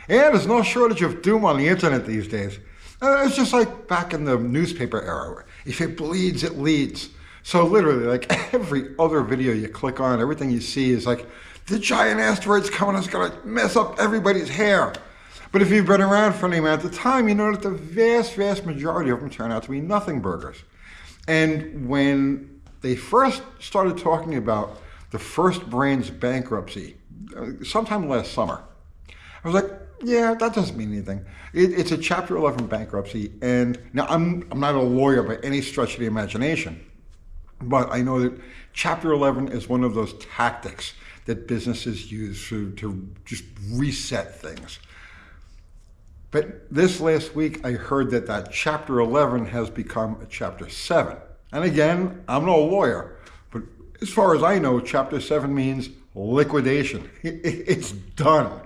And there's no shortage of doom on the internet these days. It's just like back in the newspaper era. If it bleeds, it leads. So literally, like every other video you click on, everything you see is like, the giant asteroid's coming, it's gonna mess up everybody's hair. But if you've been around for any amount of time, you know that the vast, vast majority of them turn out to be nothing burgers. And when they first started talking about the first brand's bankruptcy, sometime last summer, I was like, yeah, that doesn't mean anything. It's a Chapter 11 bankruptcy, and now I'm not a lawyer by any stretch of the imagination, but I know that Chapter 11 is one of those tactics that businesses use to just reset things. But this last week, I heard that Chapter 11 has become a Chapter 7. And again, I'm no lawyer, but as far as I know, Chapter 7 means liquidation. It's done.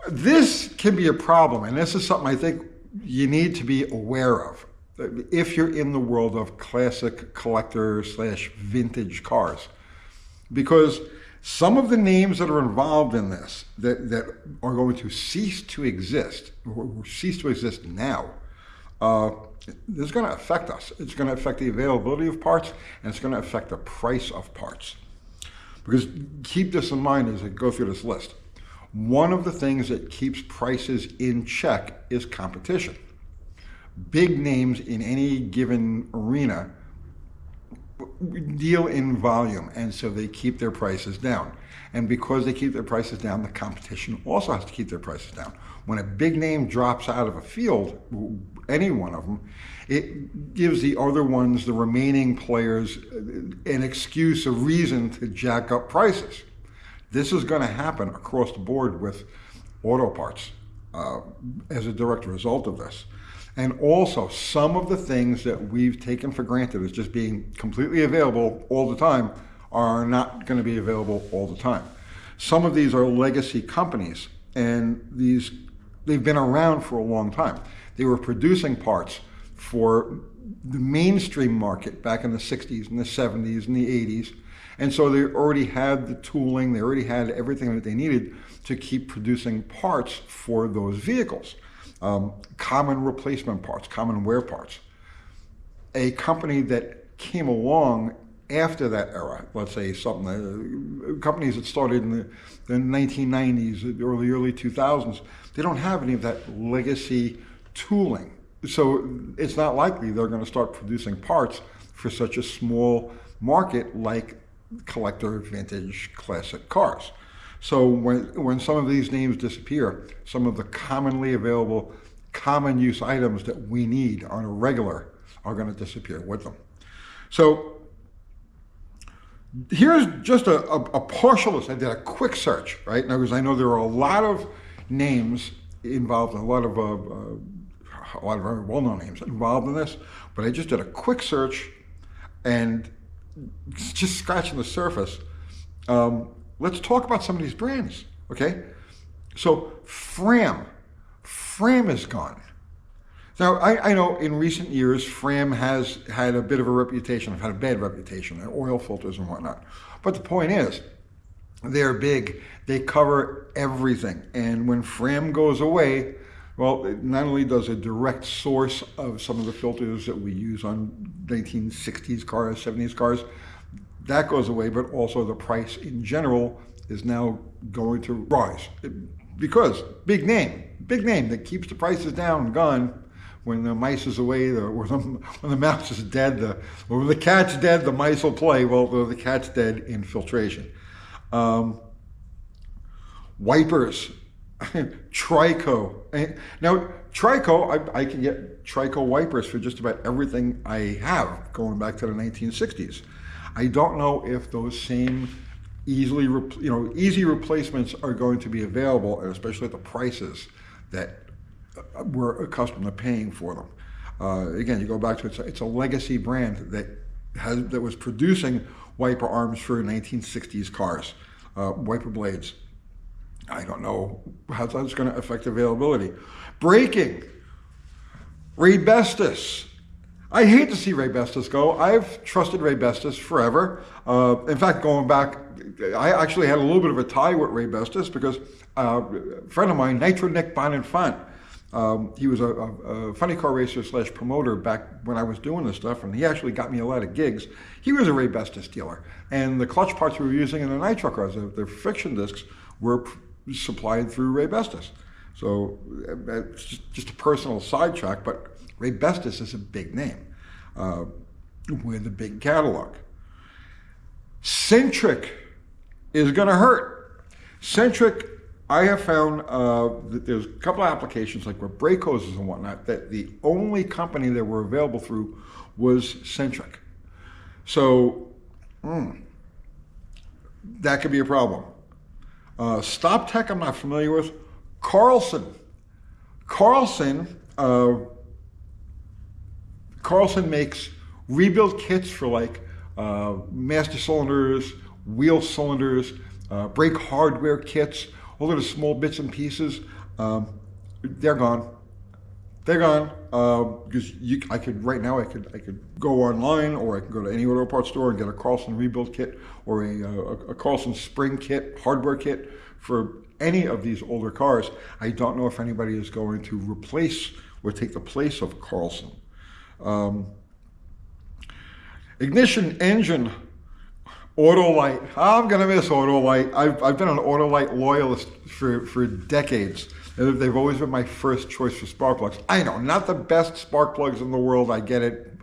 This can be a problem, and this is something I think you need to be aware of if you're in the world of classic collector / vintage cars. Because some of the names that are involved in this that are going to cease to exist, or cease to exist now, this is going to affect us. It's going to affect the availability of parts, and it's going to affect the price of parts. Because keep this in mind as I go through this list. One of the things that keeps prices in check is competition. Big names in any given arena deal in volume, and so they keep their prices down. And because they keep their prices down, the competition also has to keep their prices down. When a big name drops out of a field, any one of them, it gives the other ones, the remaining players, an excuse, a reason to jack up prices. This is going to happen across the board with auto parts as a direct result of this. And also, some of the things that we've taken for granted as just being completely available all the time are not going to be available all the time. Some of these are legacy companies, and they've been around for a long time. They were producing parts for the mainstream market back in the 60s and the 70s and the 80s. And so they already had the tooling, they already had everything that they needed to keep producing parts for those vehicles. Common replacement parts, common wear parts. A company that came along after that era, let's say companies that started in the 1990s, the early 2000s, they don't have any of that legacy tooling. So it's not likely they're going to start producing parts for such a small market like collector, vintage, classic cars. So when some of these names disappear, some of the commonly available, common use items that we need on a regular are going to disappear with them. So here's just a partial list. I did a quick search, right? Now, because I know there are a lot of names involved, a lot of very well-known names involved in this, but I just did a quick search and just scratching the surface. Let's talk about some of these brands, okay? So Fram is gone. Now, I know in recent years, Fram has had a bit of a reputation, had a bad reputation, oil filters and whatnot. But the point is, they're big, they cover everything. And when Fram goes away, well, it not only does a direct source of some of the filters that we use on 1960s cars, 70s cars, that goes away, but also the price in general is now going to rise. Because big name that keeps the prices down, gone. When the mice is away, when the mouse is dead, when the cat's dead, the mice will play. Well, the cat's dead in filtration. Wipers, Trico. Now, Trico, I can get Trico wipers for just about everything I have, going back to the 1960s. I don't know if those same easy replacements are going to be available, and especially at the prices that we're accustomed to paying for them. Again, you go back to it's a legacy brand that was producing wiper arms for 1960s cars, wiper blades. I don't know how that's going to affect availability. Braking, Rebestus, I hate to see Ray Bestis go. I've trusted Ray Bestis forever. In fact, going back, I actually had a little bit of a tie with Ray Bestis because a friend of mine, Nitro Nick Bonenfant, he was a funny car racer slash promoter back when I was doing this stuff, and he actually got me a lot of gigs. He was a Ray Bestis dealer, and the clutch parts we were using in the nitro cars, the friction discs, were supplied through Ray Bestis. So it's just a personal sidetrack, but Ray Bestis is a big name with a big catalog. Centric is going to hurt. Centric, I have found that there's a couple of applications like with brake hoses and whatnot that the only company that were available through was Centric. So that could be a problem. Stop Tech I'm not familiar with. Carlson makes rebuild kits for like master cylinders, wheel cylinders, brake hardware kits, all of the small bits and pieces. They're gone. They're gone because I could go online, or I can go to any auto parts store and get a Carlson rebuild kit or a Carlson spring kit, hardware kit for any of these older cars. I don't know if anybody is going to replace or take the place of Carlson. Ignition engine, Autolite. I'm gonna miss Autolite. I've been an Autolite loyalist for decades. They've always been my first choice for spark plugs. I know, not the best spark plugs in the world. I get it.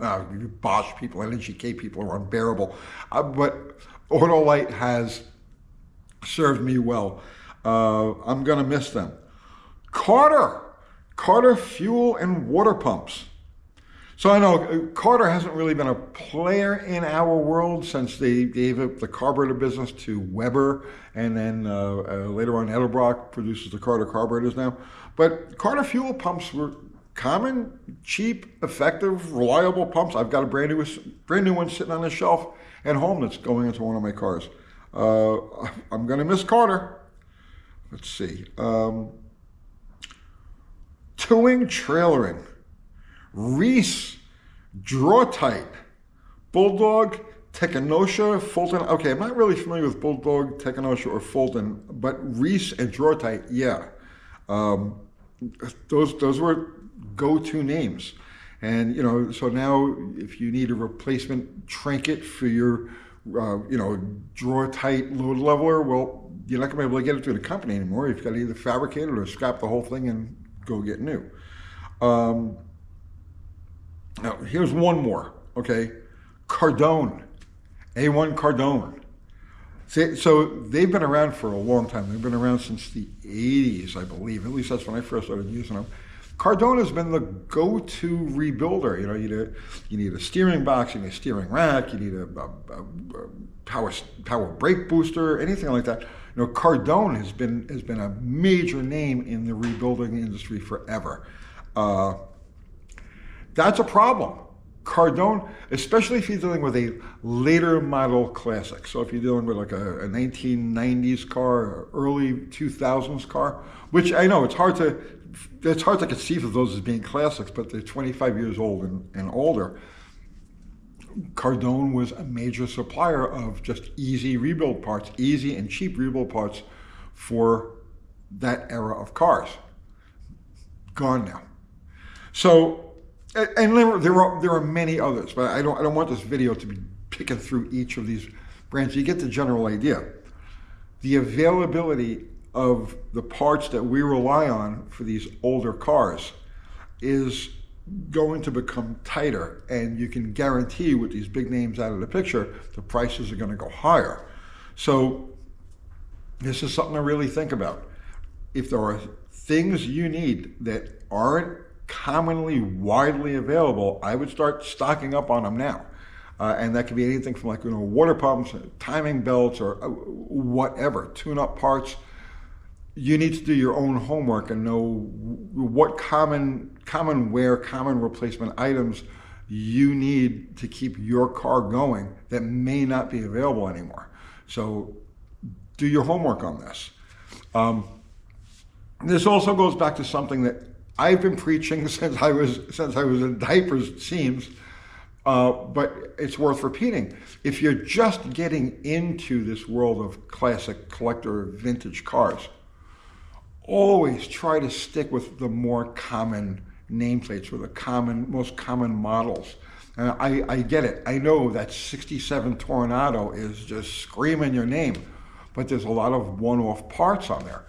Bosch people and NGK people are unbearable, but Autolite has served me well. I'm gonna miss them. Carter fuel and water pumps. So I know Carter hasn't really been a player in our world since they gave up the carburetor business to Weber, and then later on Edelbrock produces the Carter carburetors now. But Carter fuel pumps were common, cheap, effective, reliable pumps. I've got a brand new one sitting on the shelf at home that's going into one of my cars. I'm going to miss Carter. Let's see. Towing, trailering. Reese, Draw Tight, Bulldog, Tekenosha, Fulton. Okay, I'm not really familiar with Bulldog, Tekenosha, or Fulton, but Reese and Draw Tight, yeah. Those were go-to names. And, so now if you need a replacement trinket for your, Draw Tight load leveler, well, you're not going to be able to get it through the company anymore. You've got to either fabricate it or scrap the whole thing and go get new. Now, here's one more, okay? Cardone, A1 Cardone. So they've been around for a long time. They've been around since the 80s, I believe. At least that's when I first started using them. Cardone has been the go-to rebuilder. You need a steering box, you need a steering rack, you need a power brake booster, anything like that. Cardone has been a major name in the rebuilding industry forever. That's a problem. Cardone, especially if you're dealing with a later model classic. So if you're dealing with like a 1990s car, or early 2000s car, which I know it's hard to conceive of those as being classics, but they're 25 years old and older. Cardone was a major supplier of just easy rebuild parts, easy and cheap rebuild parts for that era of cars. Gone now. So. And there are many others, but I don't want this video to be picking through each of these brands. You get the general idea. The availability of the parts that we rely on for these older cars is going to become tighter, and you can guarantee with these big names out of the picture, the prices are going to go higher. So this is something to really think about. If there are things you need that aren't commonly widely available, I would start stocking up on them now. And that could be anything from water pumps, timing belts, or whatever, tune-up parts. You need to do your own homework and know what common wear, common replacement items you need to keep your car going that may not be available anymore. So do your homework on this. This also goes back to something that I've been preaching since I was in diapers, it seems. But it's worth repeating. If you're just getting into this world of classic collector vintage cars, always try to stick with the more common nameplates or the most common models. And I get it. I know that 67 Tornado is just screaming your name, but there's a lot of one-off parts on there.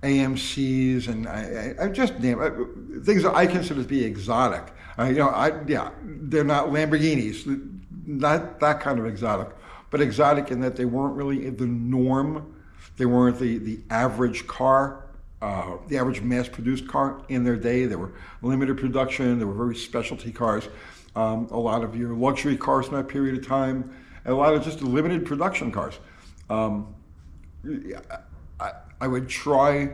AMCs and I just name things that I consider to be exotic. They're not Lamborghinis, not that kind of exotic, but exotic in that they weren't really the norm. They weren't the average car, the average mass-produced car in their day. They were limited production. They were very specialty cars. A lot of your luxury cars in that period of time, and a lot of just limited production cars. I would try,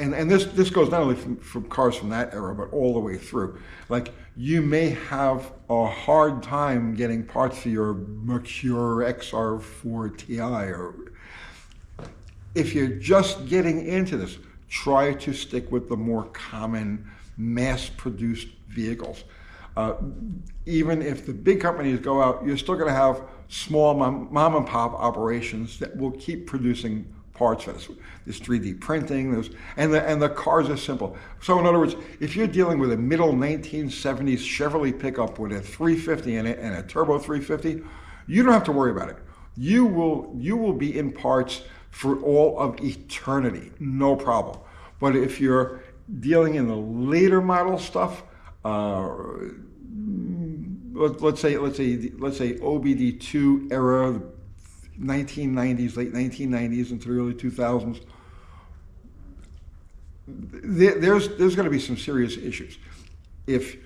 and this goes not only from cars from that era, but all the way through. Like, you may have a hard time getting parts for your Mercure XR4 Ti, or if you're just getting into this, try to stick with the more common mass-produced vehicles. Even if the big companies go out, you're still going to have small mom and pop operations that will keep producing parts for this. There's 3D printing, and the cars are simple. So in other words, if you're dealing with a middle 1970s Chevrolet pickup with a 350 in it and a turbo 350, you don't have to worry about it. You will be in parts for all of eternity, no problem. But if you're dealing in the later model stuff, let's say OBD2 era, 1990s, late 1990s into the early 2000s, there's going to be some serious issues. If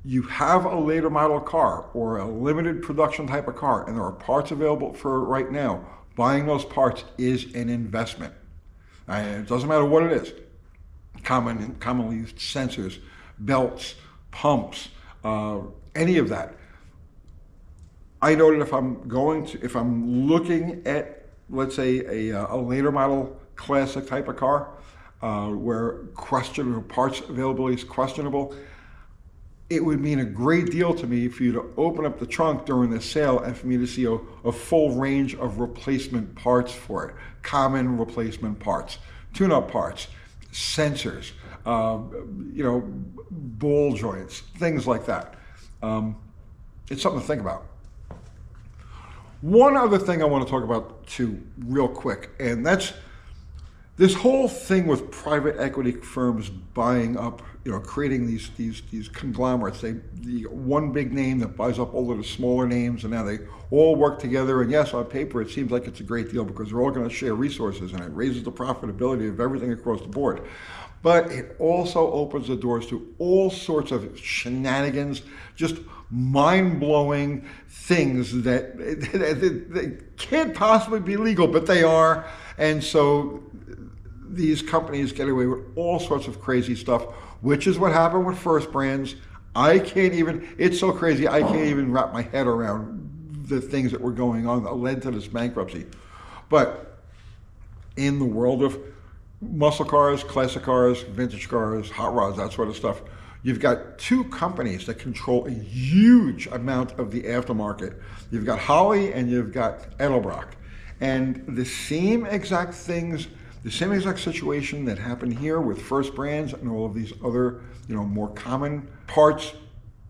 you have a later model car or a limited production type of car and there are parts available for it right now, buying those parts is an investment. And it doesn't matter what it is. Commonly used sensors, belts, pumps, any of that. I know that if I'm looking at, let's say, a later model classic type of car, where parts availability is questionable, it would mean a great deal to me for you to open up the trunk during the sale and for me to see a full range of replacement parts for it, common replacement parts, tune-up parts, sensors, ball joints, things like that. It's something to think about. One other thing I want to talk about too, real quick, and that's this whole thing with private equity firms buying up, creating these conglomerates. One big name that buys up all of the smaller names, and now they all work together. And yes, on paper, it seems like it's a great deal because they're all going to share resources, and it raises the profitability of everything across the board. But it also opens the doors to all sorts of shenanigans, just mind-blowing things that can't possibly be legal, but they are. And so these companies get away with all sorts of crazy stuff, which is what happened with First Brands. It's so crazy, I can't even wrap my head around the things that were going on that led to this bankruptcy. But in the world of muscle cars, classic cars, vintage cars, hot rods, that sort of stuff, you've got two companies that control a huge amount of the aftermarket. You've got Holley and you've got Edelbrock. And the same exact situation that happened here with First Brands and all of these other, more common parts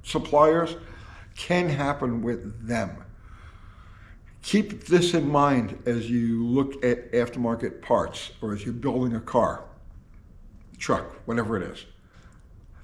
suppliers can happen with them. Keep this in mind as you look at aftermarket parts or as you're building a car, truck, whatever it is.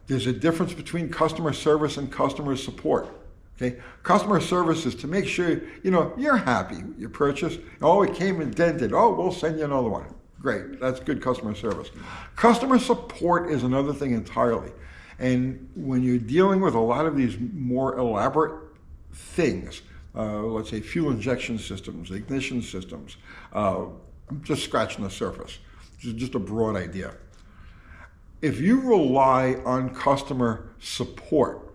There's a difference between customer service and customer support. Okay? Customer service is to make sure you're happy with your purchase. Oh, it came indented. Oh, we'll send you another one. Great, that's good customer service. Customer support is another thing entirely. And when you're dealing with a lot of these more elaborate things, let's say fuel injection systems, ignition systems, I'm just scratching the surface. Just a broad idea. If you rely on customer support,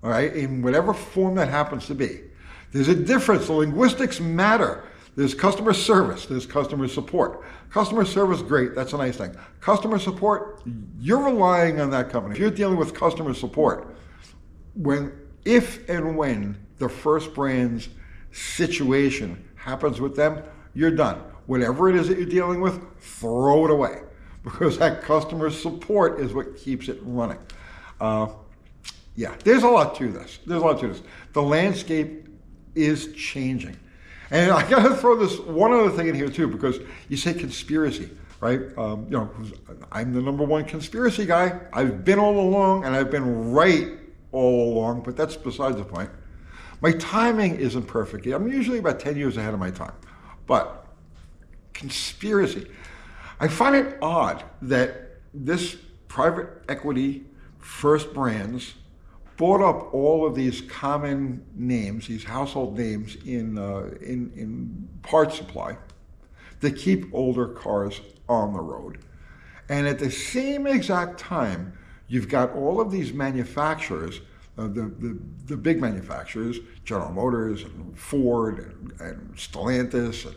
all right, in whatever form that happens to be, there's a difference. The linguistics matter. There's customer service, there's customer support. Customer service, great, that's a nice thing. Customer support, you're relying on that company. If you're dealing with customer support, when if and when the First Brands situation happens with them, you're done. Whatever it is that you're dealing with, throw it away, because that customer support is what keeps it running. Yeah, there's a lot to this. The landscape is changing. And I gotta throw this one other thing in here too, because you say conspiracy, right? I'm the #1 conspiracy guy. I've been all along, and I've been right all along, but that's besides the point. My timing isn't perfect. I'm usually about 10 years ahead of my time. But conspiracy. I find it odd that this private equity First Brands bought up all of these common names, these household names in parts supply that keep older cars on the road. And at the same exact time, you've got all of these manufacturers, the big manufacturers, General Motors and Ford and Stellantis,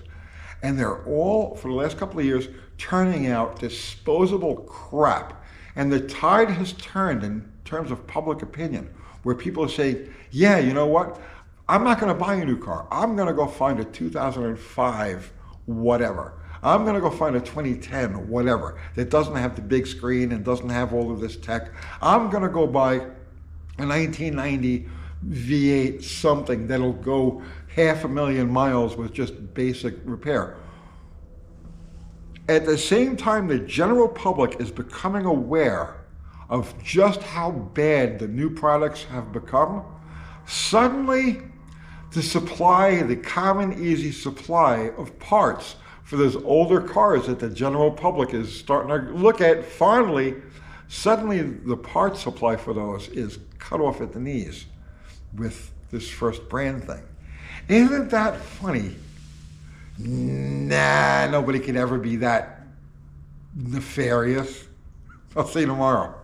and they're all, for the last couple of years, turning out disposable crap. And the tide has turned in terms of public opinion, where people are saying, yeah, you know what? I'm not going to buy a new car. I'm going to go find a 2005 whatever. I'm going to go find a 2010 whatever that doesn't have the big screen and doesn't have all of this tech. I'm going to go buy a 1990 V8 something that'll go 500,000 miles with just basic repair. At the same time, the general public is becoming aware of just how bad the new products have become. Suddenly, the common, easy supply of parts for those older cars that the general public is starting to look at fondly, suddenly the parts supply for those is cut off at the knees with this First Brand thing. Isn't that funny? Nah, nobody can ever be that nefarious. I'll see you tomorrow.